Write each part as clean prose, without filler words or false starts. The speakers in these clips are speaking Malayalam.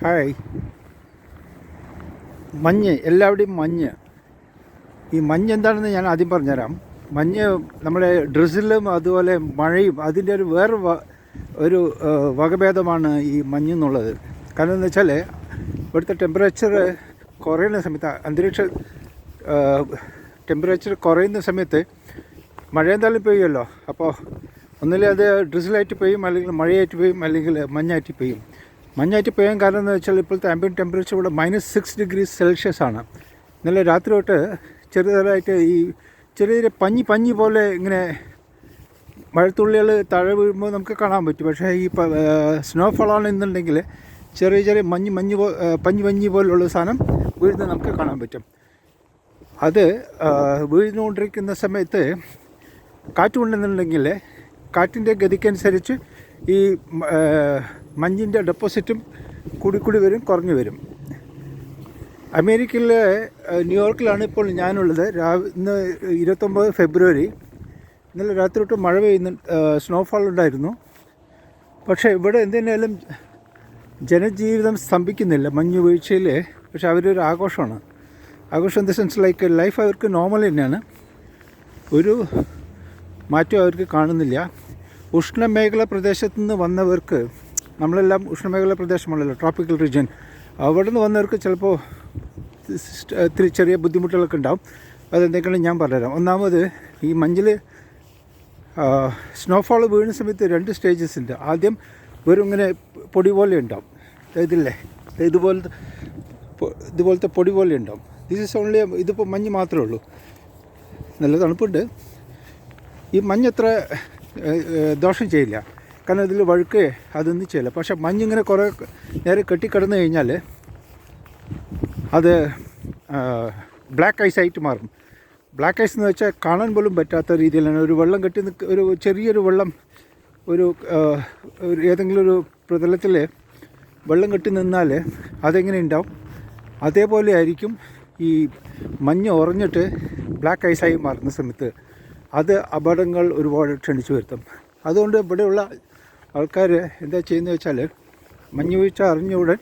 ഹായ്. മഞ്ഞ്, എല്ലാവിടെയും മഞ്ഞ്. ഈ മഞ്ഞ് എന്താണെന്ന് ഞാൻ ആദ്യം പറഞ്ഞുതരാം. മഞ്ഞ് നമ്മുടെ ഡ്രിസിലും അതുപോലെ മഴയും അതിൻ്റെ ഒരു വകഭേദമാണ് ഈ മഞ്ഞ് എന്നുള്ളത്. കാരണം എന്ന് വെച്ചാൽ ഇവിടുത്തെ ടെമ്പറേച്ചർ കുറയുന്ന സമയത്ത്, അന്തരീക്ഷ ടെമ്പറേച്ചർ കുറയുന്ന സമയത്ത് മഴ എന്തായാലും പെയ്യുമല്ലോ. അപ്പോൾ ഒന്നിൽ അത് ഡ്രിസിലായിട്ട് പെയ്യും, അല്ലെങ്കിൽ മഴയായിട്ട് പെയ്യും, അല്ലെങ്കിൽ മഞ്ഞായിട്ട് പെയ്യും. മഞ്ഞായിട്ട് പെയ്യാൻ കാരണം എന്ന് വെച്ചാൽ ഇപ്പോഴത്തെ ആംബിയൻ ടെമ്പറേച്ചർ ഇവിടെ -6 ഡിഗ്രി സെൽഷ്യസ് ആണ്. ഇന്നലെ രാത്രി തൊട്ട് ചെറുതായിട്ട് ഈ ചെറിയ പഞ്ഞി പോലെ ഇങ്ങനെ മഴത്തുള്ളികൾ താഴെ വീഴുമ്പോൾ നമുക്ക് കാണാൻ പറ്റും. പക്ഷേ ഈ സ്നോഫോളാണ് എന്നുണ്ടെങ്കിൽ ചെറിയ പഞ്ഞി പോലുള്ള സാധനം വീഴുന്നത് നമുക്ക് കാണാൻ പറ്റും. അത് വീഴുന്നുകൊണ്ടിരിക്കുന്ന സമയത്ത് കാറ്റുകൊണ്ടെന്നുണ്ടെങ്കിൽ കാറ്റിൻ്റെ ഗതിക്കനുസരിച്ച് ഈ മഞ്ഞിൻ്റെ ഡെപ്പോസിറ്റും കൂടി വരും, കുറഞ്ഞു വരും. അമേരിക്കയിലെ ന്യൂയോർക്കിലാണ് ഇപ്പോൾ ഞാനുള്ളത്. ഇന്ന് 29 ഫെബ്രുവരി. ഇന്നലെ രാത്രി തൊട്ട് മഴ സ്നോഫാൾ ഉണ്ടായിരുന്നു. പക്ഷേ ഇവിടെ എന്തിനായാലും ജനജീവിതം സ്തംഭിക്കുന്നില്ല മഞ്ഞ് വീഴ്ചയിൽ. പക്ഷെ അവരൊരു ആഘോഷമാണ്. ആഘോഷം in the sense like life അവർക്ക് നോർമൽ തന്നെയാണ്, ഒരു മാറ്റം അവർക്ക് കാണുന്നില്ല. ഉഷ്ണമേഖല പ്രദേശത്തു നിന്ന് വന്നവർക്ക്, നമ്മളെല്ലാം ഉഷ്ണമേഖല പ്രദേശമാണല്ലോ, ട്രോപ്പിക്കൽ റീജിയൻ, അവിടെ നിന്ന് വന്നവർക്ക് ചിലപ്പോൾ ഇത്തിരി ചെറിയ ബുദ്ധിമുട്ടുകളൊക്കെ ഉണ്ടാവും. അതെന്തൊക്കെയാണ് ഞാൻ പറഞ്ഞുതരാം. ഒന്നാമത്, ഈ മഞ്ഞിൽ സ്നോഫോൾ വീഴുന്ന സമയത്ത് 2 സ്റ്റേജസ് ഉണ്ട്. ആദ്യം വെറും ഇങ്ങനെ പൊടി പോലെ ഉണ്ടാവും, ഇതുപോലത്തെ പൊടി പോലെ ഉണ്ടാവും. ഇതിപ്പോൾ മഞ്ഞ് മാത്രമേ ഉള്ളൂ. നല്ല തണുപ്പുണ്ട്. ഈ മഞ്ഞത്ര ദോഷം ചെയ്യില്ല, കാരണം ഇതിൽ വഴുക്ക് അതൊന്നും ചെയ്യില്ല. പക്ഷേ മഞ്ഞിങ്ങനെ കുറേ നേരെ കെട്ടിക്കിടന്നു കഴിഞ്ഞാൽ അത് ബ്ലാക്ക് ഐസ് ആയിട്ട് മാറും. ബ്ലാക്ക് ഐസ് എന്ന് വെച്ചാൽ കാണാൻ പോലും പറ്റാത്ത രീതിയിലാണ്. ഒരു വെള്ളം കെട്ടി ഒരു ചെറിയൊരു വെള്ളം, ഏതെങ്കിലും ഒരു പ്രതലത്തിൽ വെള്ളം കെട്ടി നിന്നാൽ അതെങ്ങനെ ഉണ്ടാവും, അതേപോലെ ആയിരിക്കും ഈ മഞ്ഞ് ഉറഞ്ഞിട്ട് ബ്ലാക്ക് ഐസായി മാറുന്ന സമയത്ത്. അത് അപകടങ്ങൾ ഒരുപാട് ക്ഷണിച്ചു വരുത്തും. അതുകൊണ്ട് ഇവിടെയുള്ള ആൾക്കാർ എന്താ ചെയ്യുന്നത് വെച്ചാൽ, മഞ്ഞ് വീഴ്ച അറിഞ്ഞ ഉടൻ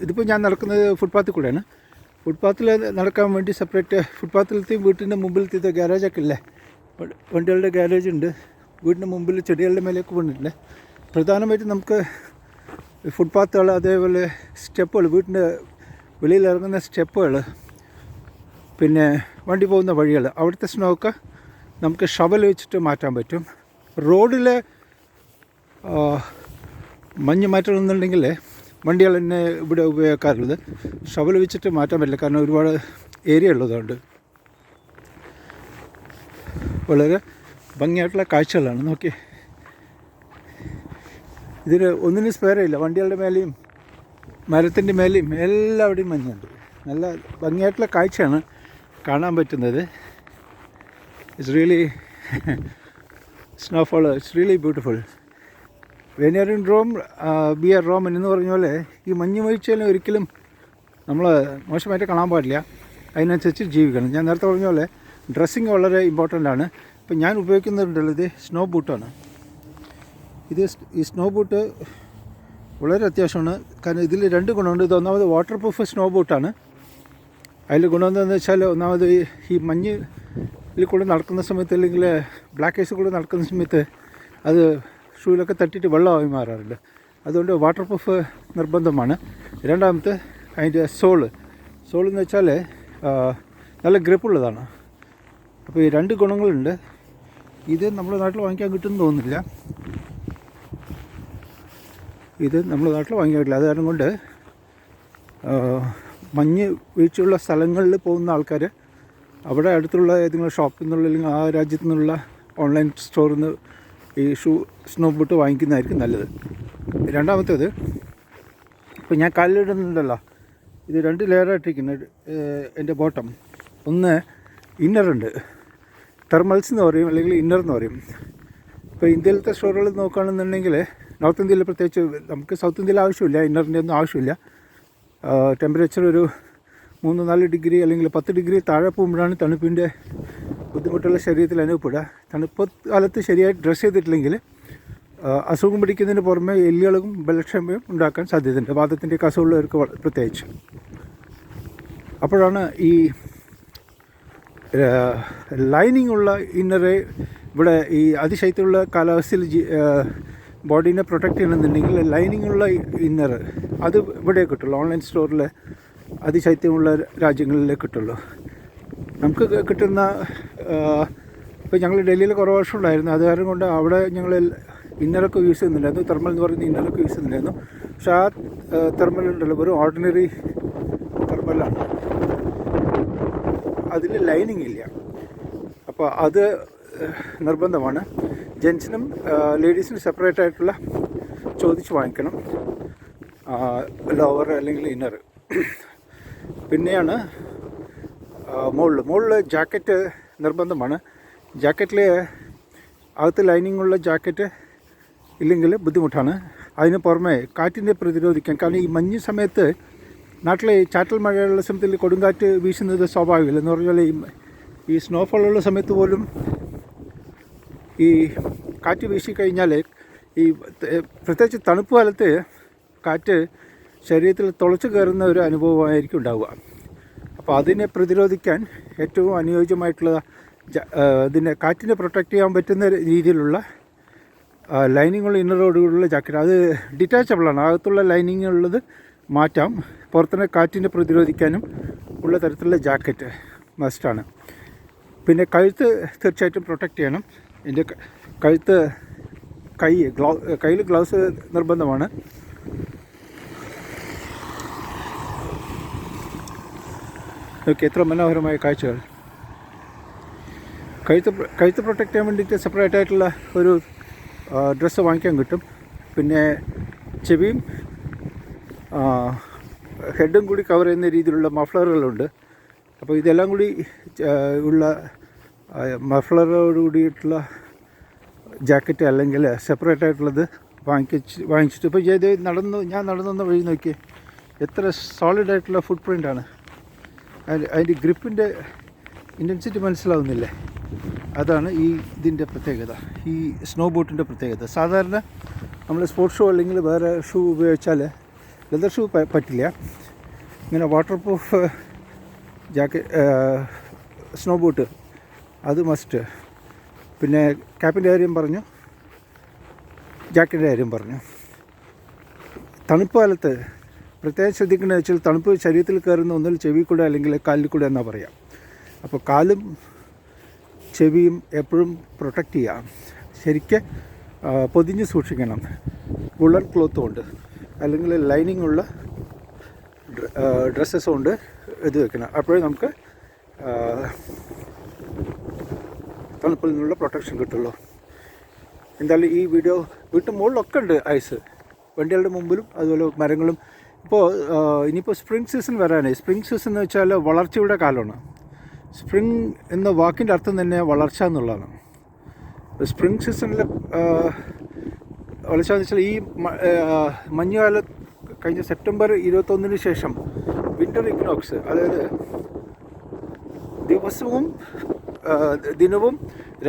ഇതിപ്പോൾ ഞാൻ നടക്കുന്നത് ഫുട്പാത്തിൽ കൂടെയാണ്. ഫുട്പാത്തിൽ നടക്കാൻ വേണ്ടി സെപ്പറേറ്റ് ഫുട്പാത്തിലത്തെയും വീട്ടിൻ്റെ മുമ്പിലത്തെ ഗ്യാരേജൊക്കെ ഇല്ലേ, വണ്ടികളുടെ ഗ്യാരേജ് ഉണ്ട്. വീടിൻ്റെ മുമ്പിൽ ചെടികളുടെ മേലേക്ക് വീണിട്ടുണ്ട്. പ്രധാനമായിട്ടും നമുക്ക് ഫുട്പാത്തുകൾ, അതേപോലെ സ്റ്റെപ്പുകൾ, വീട്ടിൻ്റെ വെളിയിലിറങ്ങുന്ന സ്റ്റെപ്പുകൾ, പിന്നെ വണ്ടി പോകുന്ന വഴികൾ, അവിടുത്തെ സ്നോ ഒക്കെ നമുക്ക് ഷവൽ വെച്ചിട്ട് മാറ്റാൻ പറ്റും. റോഡിൽ മഞ്ഞ് മാറ്റണമെന്നുണ്ടെങ്കിൽ വണ്ടികൾ തന്നെ ഇവിടെ ഉപയോഗിക്കാറുള്ളത്. ഷവൽ വെച്ചിട്ട് മാറ്റാൻ പറ്റില്ല, കാരണം ഒരുപാട് ഏരിയ ഉള്ളതുകൊണ്ട്. വളരെ ഭംഗിയായിട്ടുള്ള കാഴ്ചകളാണ്. നോക്കി, ഇതിന് ഒന്നിനും സ്പെയർ ഇല്ല. വണ്ടികളുടെ മേലെയും മരത്തിൻ്റെ മേലെയും എല്ലാവിടെയും മഞ്ഞുണ്ട്. നല്ല ഭംഗിയായിട്ടുള്ള കാഴ്ചയാണ് കാണാൻ പറ്റുന്നത്. It's really snowfall, it's really beautiful. When you are in Rome be are Roman എന്ന് പറഞ്ഞ പോലെ ഈ മഞ്ഞ് വീഴ്ചയിലും ഒരിക്കലും നമ്മൾ മോശമായിട്ട് കാണാൻ പാടില്ല. അതിനനുസരിച്ച് ജീവിക്കണം. ഞാൻ നേരത്തെ പറഞ്ഞ പോലെ ഡ്രസ്സിങ് വളരെ ഇമ്പോർട്ടൻ്റ് ആണ്. ഇപ്പം ഞാൻ ഉപയോഗിക്കുന്നുണ്ടല്ലോ, ഇത് സ്നോ ബൂട്ടാണ്. ഈ സ്നോ ബൂട്ട് വളരെ അത്യാവശ്യമാണ്. കാരണം ഇതിൽ 2 ഗുണമുണ്ട്. ഇത് ഒന്നാമത് വാട്ടർ പ്രൂഫ് സ്നോ ബൂട്ടാണ്. അതിൽ ഗുണം എന്താണെന്ന് വെച്ചാൽ, ഒന്നാമത് ഈ മഞ്ഞിൽ കൂടെ നടക്കുന്ന സമയത്ത്, അല്ലെങ്കിൽ ബ്ലാക്ക് ഐസ് കൂടെ നടക്കുന്ന സമയത്ത് അത് ഷൂയിലൊക്കെ തട്ടിയിട്ട് വെള്ളമായി മാറാറുണ്ട്. അതുകൊണ്ട് വാട്ടർ പ്രൂഫ് നിർബന്ധമാണ്. രണ്ടാമത്തെ, അതിൻ്റെ സോളെന്ന് വെച്ചാൽ നല്ല ഗ്രിപ്പുള്ളതാണ്. അപ്പോൾ ഈ 2 ഗുണങ്ങളുണ്ട്. ഇത് നമ്മുടെ നാട്ടിൽ വാങ്ങിക്കാൻ കിട്ടുമെന്ന് തോന്നുന്നില്ല. ഇത് നമ്മുടെ നാട്ടിൽ വാങ്ങിക്കാൻ പറ്റില്ല. അത് കാരണം കൊണ്ട് മഞ്ഞ് വീഴ്ചയുള്ള സ്ഥലങ്ങളിൽ പോകുന്ന ആൾക്കാർ അവിടെ അടുത്തുള്ള ഏതെങ്കിലും ഷോപ്പിൽ നിന്നുള്ള, അല്ലെങ്കിൽ ആ രാജ്യത്തു നിന്നുള്ള ഓൺലൈൻ സ്റ്റോറിൽ നിന്ന് ഈ സ്നോ ബൂട്ട് വാങ്ങിക്കുന്നതായിരിക്കും നല്ലത്. രണ്ടാമത്തേത്, ഇപ്പോൾ ഞാൻ കാലിലിടുന്നുണ്ടല്ലോ, ഇത് 2 ലെയറായിട്ടിരിക്കുന്നത് എൻ്റെ ബോട്ടം. ഒന്ന് ഇന്നറുണ്ട്, തെർമൽസ് എന്ന് പറയും, അല്ലെങ്കിൽ ഇന്നർ എന്ന് പറയും. ഇപ്പോൾ ഇന്ത്യയിലത്തെ സ്റ്റോറുകൾ നോക്കുകയാണെന്നുണ്ടെങ്കിൽ, നോർത്ത് ഇന്ത്യയിൽ പ്രത്യേകിച്ച്, നമുക്ക് സൗത്ത് ഇന്ത്യയിൽ ആവശ്യമില്ല, ഇന്നറിൻ്റെ ഒന്നും ആവശ്യമില്ല. ടെമ്പറേച്ചർ ഒരു 3-4 ഡിഗ്രി അല്ലെങ്കിൽ 10 ഡിഗ്രി താഴെ പോകുമ്പോഴാണ് തണുപ്പിൻ്റെ ബുദ്ധിമുട്ടുള്ള ശരീരത്തിൽ അനുഭവപ്പെടുക. തണുപ്പ് കാലത്ത് ശരിയായിട്ട് ഡ്രസ്സ് ചെയ്തിട്ടില്ലെങ്കിൽ അസുഖം പിടിക്കുന്നതിന് പുറമെ എല്ലുകളും ബലക്ഷമയും ഉണ്ടാക്കാൻ സാധ്യതയുണ്ട്, വാദത്തിൻ്റെ അസുഖമുള്ളവർക്ക് പ്രത്യേകിച്ച്. അപ്പോഴാണ് ഈ ലൈനിങ് ഉള്ള ഇന്നറ് ഇവിടെ ഈ അതിശൈത്യമുള്ള കാലാവസ്ഥയിൽ ബോഡീനെ പ്രൊട്ടക്റ്റ് ചെയ്യണമെന്നുണ്ടെങ്കിൽ ലൈനിങ് ഉള്ള ഇന്നർ അത് ഇവിടെ കിട്ടുള്ളൂ. ഓൺലൈൻ സ്റ്റോറിൽ അതിശൈത്യമുള്ള രാജ്യങ്ങളിലേ കിട്ടുള്ളൂ. നമുക്ക് കിട്ടുന്ന ഇപ്പോൾ ഞങ്ങൾ ഡൽഹിയിൽ കുറേ വർഷം ഉണ്ടായിരുന്നു, അത് കാരണം കൊണ്ട് അവിടെ ഞങ്ങൾ ഇന്നറൊക്കെ യൂസ് ചെയ്യുന്നുണ്ടായിരുന്നു. തെർമൽ എന്ന് പറയുന്ന ഇന്നറൊക്കെ യൂസ് ചെയ്യുന്നുണ്ടായിരുന്നു. പക്ഷേ ആ തെർമൽ ഉണ്ടല്ലോ വെറും ഓർഡിനറി തെർമലാണ്, അതിൽ ലൈനിങ് ഇല്ല. അപ്പോൾ അത് നിർബന്ധമാണ്. ജെൻസിനും ലേഡീസിനും സെപ്പറേറ്റ് ആയിട്ടുള്ള ചോദിച്ച് വാങ്ങിക്കണം, ലോവർ അല്ലെങ്കിൽ ഇന്നർ. പിന്നെയാണ് മുകളിൽ ജാക്കറ്റ് നിർബന്ധമാണ്. ജാക്കറ്റിൽ അകത്ത് ലൈനിങ് ഉള്ള ജാക്കറ്റ് ഇല്ലെങ്കിൽ ബുദ്ധിമുട്ടാണ്. അതിന് പുറമെ കാറ്റിനെ പ്രതിരോധിക്കാൻ, കാരണം ഈ മഞ്ഞ് സമയത്ത് നാട്ടിലെ ചാറ്റൽ മഴയുള്ള സമയത്തിൽ കൊടുങ്കാറ്റ് വീശുന്നത് സ്വാഭാവികമല്ല. എന്ന് പറഞ്ഞാൽ ഈ സ്നോഫോളുള്ള സമയത്ത് പോലും ഈ കാറ്റ് വീശിക്കഴിഞ്ഞാൽ ഈ പ്രത്യേകിച്ച് തണുപ്പ് കാലത്ത് കാറ്റ് ശരീരത്തിൽ തുളച്ച് കയറുന്ന ഒരു അനുഭവമായിരിക്കും ഉണ്ടാവുക. അപ്പോൾ അതിനെ പ്രതിരോധിക്കാൻ ഏറ്റവും അനുയോജ്യമായിട്ടുള്ള ഇതിനെ കാറ്റിനെ പ്രൊട്ടക്റ്റ് ചെയ്യാൻ പറ്റുന്ന രീതിയിലുള്ള ലൈനിങ്ങുള്ള ഇന്നറോടുകൂടിയുള്ള ജാക്കറ്റ്. അത് ഡിറ്റാച്ചബിളാണ്, അകത്തുള്ള ലൈനിങ് ഉള്ളത് മാറ്റാം. പുറത്തുനിന്ന് കാറ്റിനെ പ്രതിരോധിക്കാനും ഉള്ള തരത്തിലുള്ള ജാക്കറ്റ് മസ്റ്റാണ്. പിന്നെ കഴുത്ത് തീർച്ചയായിട്ടും പ്രൊട്ടക്റ്റ് ചെയ്യണം. എൻ്റെ കഴുത്ത് കയ്യിൽ ഗ്ലൗസ് നിർബന്ധമാണ്. ഓക്കെ, എത്ര മനോഹരമായ കാഴ്ചകൾ. കഴുത്ത് പ്രൊട്ടക്റ്റ് ചെയ്യാൻ വേണ്ടിയിട്ട് സെപ്പറേറ്റ് ആയിട്ടുള്ള ഒരു ഡ്രസ്സ് വാങ്ങിക്കാൻ കിട്ടും. പിന്നെ ചെവിയും ഹെഡും കൂടി കവർ ചെയ്യുന്ന രീതിയിലുള്ള മഫ്ലറുകളുണ്ട്. അപ്പോൾ ഇതെല്ലാം കൂടി ഉള്ള മഫ്ലറോട് കൂടിയിട്ടുള്ള ജാക്കറ്റ് അല്ലെങ്കിൽ സെപ്പറേറ്റ് ആയിട്ടുള്ളത് വാങ്ങിച്ചിട്ട് ഇപ്പോൾ ഞാൻ നടന്നു വഴി നോക്കി എത്ര സോളിഡായിട്ടുള്ള ഫുട് പ്രിൻ്റാണ്. അതിൻ്റെ ഗ്രിപ്പിൻ്റെ ഇൻറ്റൻസിറ്റി മനസ്സിലാവുന്നില്ലേ? അതാണ് ഇതിൻ്റെ പ്രത്യേകത, ഈ സ്നോ ബൂട്ടിൻ്റെ പ്രത്യേകത. സാധാരണ നമ്മൾ സ്പോർട്സ് ഷൂ അല്ലെങ്കിൽ വേറെ ഷൂ ഉപയോഗിച്ചാൽ ലെതർ ഷൂ പറ്റില്ല. ഇങ്ങനെ വാട്ടർ പ്രൂഫ് സ്നോ ബൂട്ട് അത് മസ്റ്റ്. പിന്നെ ക്യാപ്പിൻ്റെ കാര്യം പറഞ്ഞു, ജാക്കറ്റിൻ്റെ കാര്യം പറഞ്ഞു. തണുപ്പ് കാലത്ത് പ്രത്യേകം ശ്രദ്ധിക്കേണ്ടത് വെച്ചാൽ തണുപ്പ് ശരീരത്തിൽ കയറുന്ന ഒന്നിൽ ചെവി കൂടെ അല്ലെങ്കിൽ കാലിൽ കൂടെ എന്നാണ് പറയാം. അപ്പോൾ കാലും ചെവിയും എപ്പോഴും പ്രൊട്ടക്റ്റ് ചെയ്യാം, ശരിക്കും പൊതിഞ്ഞ് സൂക്ഷിക്കണം. വുളൻ ക്ലോത്ത് കൊണ്ട് അല്ലെങ്കിൽ ലൈനിങ് ഉള്ള ഡ്രസ്സസ് കൊണ്ട് ഇത് വെക്കണം. അപ്പോഴേ നമുക്ക് തണുപ്പിൽ നിന്നുള്ള പ്രൊട്ടക്ഷൻ കിട്ടുള്ളൂ. എന്തായാലും ഈ വീട്ടു മുകളിലൊക്കെ ഉണ്ട് ഐസ്, വണ്ടികളുടെ മുമ്പിലും അതുപോലെ മരങ്ങളും. ഇപ്പോൾ ഇനിയിപ്പോൾ സ്പ്രിംഗ് സീസൺ വരാനായി. സ്പ്രിംഗ് സീസൺ എന്ന് വെച്ചാൽ വളർച്ചയുടെ കാലമാണ്. സ്പ്രിംഗ് എന്ന വാക്കിൻ്റെ അർത്ഥം തന്നെ വളർച്ച എന്നുള്ളതാണ്. സ്പ്രിംഗ് സീസണിൽ വളർച്ച എന്ന് വെച്ചാൽ ഈ മഞ്ഞുകാലം കഴിഞ്ഞ സെപ്റ്റംബർ 21 ശേഷം വിൻ്റർ ഇക്വിനോക്സ്, അതായത് ദിനവും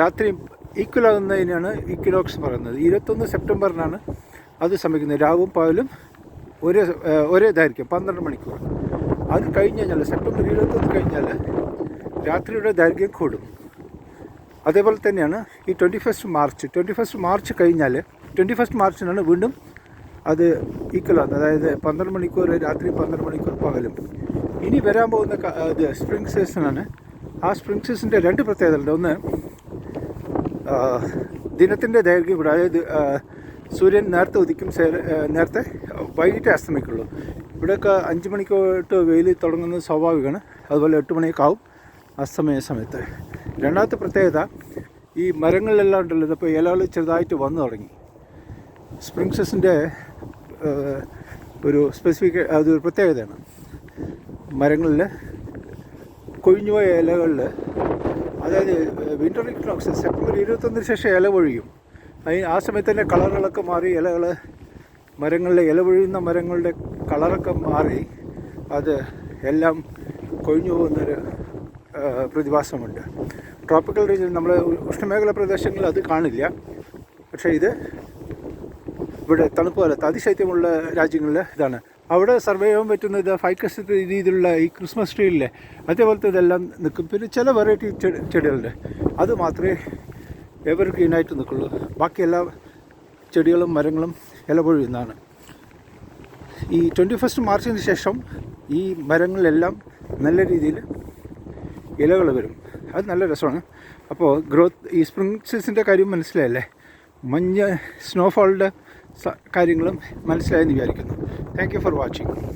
രാത്രിയും ഈക്വലാകുന്നതിനാണ് ഇക്വിനോക്സ് പറയുന്നത്. 21 സെപ്റ്റംബറിനാണ് അത് സംഭവിക്കുന്നത്. രാവും പകലും ഒരേ ദൈർഘ്യം 12 മണിക്കൂർ. അത് കഴിഞ്ഞ് കഴിഞ്ഞാൽ സെപ്റ്റംബർ 21 കഴിഞ്ഞാൽ രാത്രിയുടെ ദൈർഘ്യം കൂടും. അതേപോലെ തന്നെയാണ് ഈ 21 മാർച്ച് കഴിഞ്ഞാൽ 21 മാർച്ചിനാണ് വീണ്ടും അത് ഈക്വലാണ്. അതായത് 12 മണിക്കൂർ രാത്രി, 12 മണിക്കൂർ പകലും. ഇനി വരാൻ പോകുന്ന ഇത് സ്പ്രിംഗ് സീസണാണ്. ആ സ്പ്രിംഗ് സീസണിൻ്റെ 2 പ്രത്യേകതകളുണ്ട്. ഒന്ന്, ദിനത്തിൻ്റെ ദൈർഘ്യം കൂടെ, അതായത് സൂര്യൻ നേരത്തെ ഉദിക്കും, നേരത്തെ വൈകിട്ട് അസ്തമിക്കുള്ളൂ. ഇവിടെയൊക്കെ 5 മണിക്കോട്ട് വെയിൽ തുടങ്ങുന്നത് സ്വാഭാവികമാണ്. അതുപോലെ 8 മണിയൊക്കെ ആവും അസ്തമയ സമയത്ത്. രണ്ടാമത്തെ പ്രത്യേകത, ഈ മരങ്ങളിലെല്ലാം ഉണ്ടല്ലോ ഇപ്പോൾ ഇലകൾ ചെറുതായിട്ട് വന്നു തുടങ്ങി. സ്പ്രിംഗ് സീസണിൻ്റെ ഒരു അതൊരു പ്രത്യേകതയാണ്. മരങ്ങളിൽ കൊഴിഞ്ഞുപോയ ഇലകളിൽ, അതായത് വിൻ്റർ ഇക്വിനോക്സ് സെപ്റ്റംബർ 21 ശേഷം ഇല പൊഴിയും. ആ സമയത്ത് തന്നെ കളറുകളൊക്കെ മാറി, മരങ്ങളിലെ ഇല പൊഴിയുന്ന മരങ്ങളുടെ കളറൊക്കെ മാറി അത് എല്ലാം കൊഴിഞ്ഞു പോകുന്നൊരു പ്രതിഭാസമുണ്ട്. ട്രോപ്പിക്കൽ റീജിയൻ, നമ്മൾ ഉഷ്ണമേഖല പ്രദേശങ്ങളിൽ അത് കാണില്ല. പക്ഷേ ഇത് ഇവിടെ തണുപ്പ് കാലത്ത് അതിശൈത്യമുള്ള രാജ്യങ്ങളിൽ ഇതാണ്. അവിടെ സർവേ ചെയ്യാൻ പറ്റുന്നത് ഫൈക്കസ് രീതിയിലുള്ള ഈ ക്രിസ്മസ് ട്രീയില്ലേ അതേപോലത്തെ ഇതെല്ലാം നിൽക്കും. പിന്നെ ചില വെറൈറ്റി ചെടികളുണ്ട്, അത് മാത്രമേ എവർ ഗ്രീനായിട്ട് നിൽക്കുള്ളൂ. ബാക്കി എല്ലാ ചെടികളും മരങ്ങളും ഇല പൊഴിയുന്നതാണ്. ഈ 21 മാർച്ചിന് ശേഷം ഈ മരങ്ങളിലെല്ലാം നല്ല രീതിയിൽ ഇലകൾ വരും. അത് നല്ല രസമാണ്. അപ്പോൾ ഗ്രോത്ത് ഈ സ്പ്രിംഗ് സീസണിൻ്റെ കാര്യം മനസ്സിലായല്ലേ, മഞ്ഞ് സ്നോഫോളിൻ്റെ കാര്യങ്ങളും മനസ്സിലായെന്ന് വിചാരിക്കുന്നു. Thank you for watching.